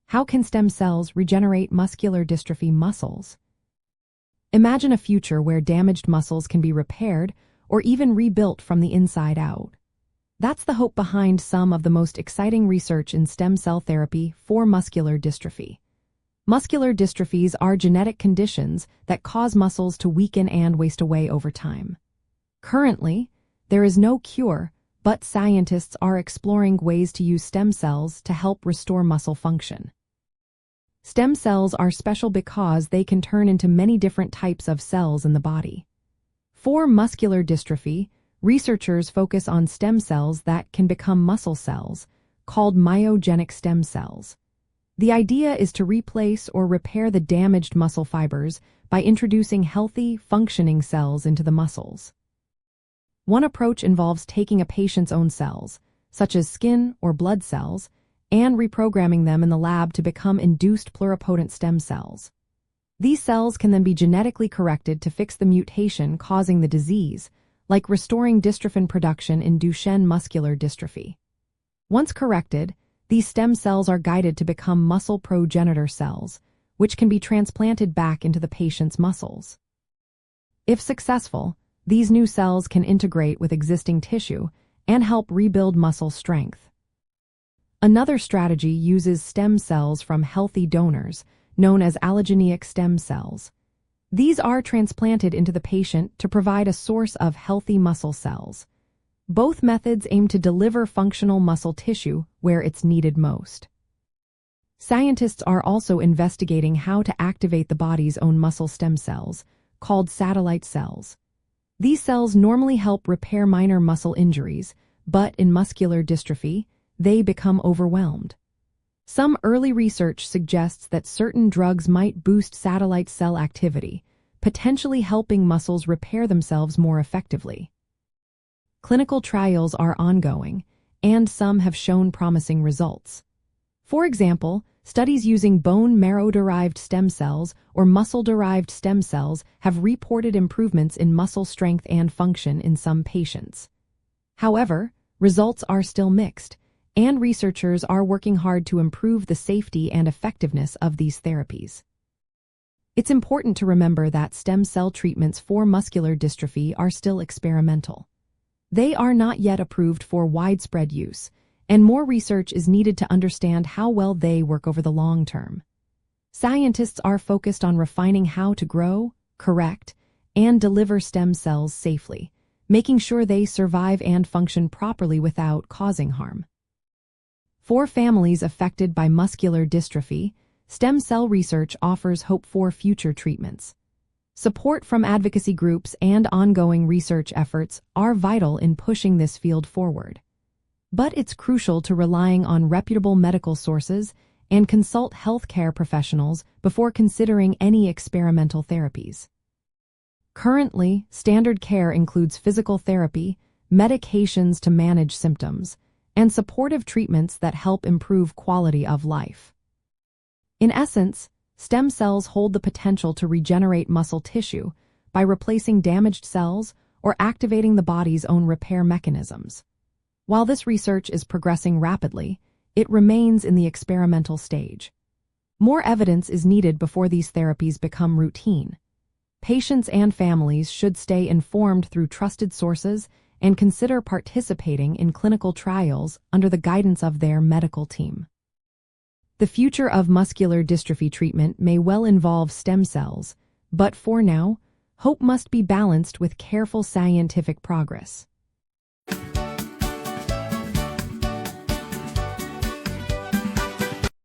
How can stem cells regenerate muscular dystrophy muscles? Imagine a future where damaged muscles can be repaired or even rebuilt from the inside out. That's the hope behind some of the most exciting research in stem cell therapy for muscular dystrophy. Muscular dystrophies are genetic conditions that cause muscles to weaken and waste away over time. Currently, there is no cure, but scientists are exploring ways to use stem cells to help restore muscle function. Stem cells are special because they can turn into many different types of cells in the body. For muscular dystrophy, researchers focus on stem cells that can become muscle cells, called myogenic stem cells. The idea is to replace or repair the damaged muscle fibers by introducing healthy, functioning cells into the muscles. One approach involves taking a patient's own cells, such as skin or blood cells, and reprogramming them in the lab to become induced pluripotent stem cells. These cells can then be genetically corrected to fix the mutation causing the disease, like restoring dystrophin production in Duchenne Muscular Dystrophy. Once corrected, these stem cells are guided to become muscle progenitor cells, which can be transplanted back into the patient's muscles. If successful, these new cells can integrate with existing tissue and help rebuild muscle strength. Another strategy uses stem cells from healthy donors, known as allogeneic stem cells. These are transplanted into the patient to provide a source of healthy muscle cells. Both methods aim to deliver functional muscle tissue where it's needed most. Scientists are also investigating how to activate the body's own muscle stem cells, called satellite cells. These cells normally help repair minor muscle injuries, but in muscular dystrophy, they become overwhelmed. Some early research suggests that certain drugs might boost satellite cell activity, potentially helping muscles repair themselves more effectively. Clinical trials are ongoing, and some have shown promising results. For example, studies using bone marrow-derived stem cells or muscle-derived stem cells have reported improvements in muscle strength and function in some patients. However, results are still mixed, and researchers are working hard to improve the safety and effectiveness of these therapies. It's important to remember that stem cell treatments for muscular dystrophy are still experimental. They are not yet approved for widespread use, and more research is needed to understand how well they work over the long term. Scientists are focused on refining how to grow, correct, and deliver stem cells safely, making sure they survive and function properly without causing harm. For families affected by muscular dystrophy, stem cell research offers hope for future treatments. Support from advocacy groups and ongoing research efforts are vital in pushing this field forward. But it's crucial to relying on reputable medical sources and consult healthcare professionals before considering any experimental therapies. Currently, standard care includes physical therapy, medications to manage symptoms, and supportive treatments that help improve quality of life. In essence, stem cells hold the potential to regenerate muscle tissue by replacing damaged cells or activating the body's own repair mechanisms. While this research is progressing rapidly, it remains in the experimental stage. More evidence is needed before these therapies become routine. Patients and families should stay informed through trusted sources and consider participating in clinical trials under the guidance of their medical team. The future of muscular dystrophy treatment may well involve stem cells, but for now, hope must be balanced with careful scientific progress.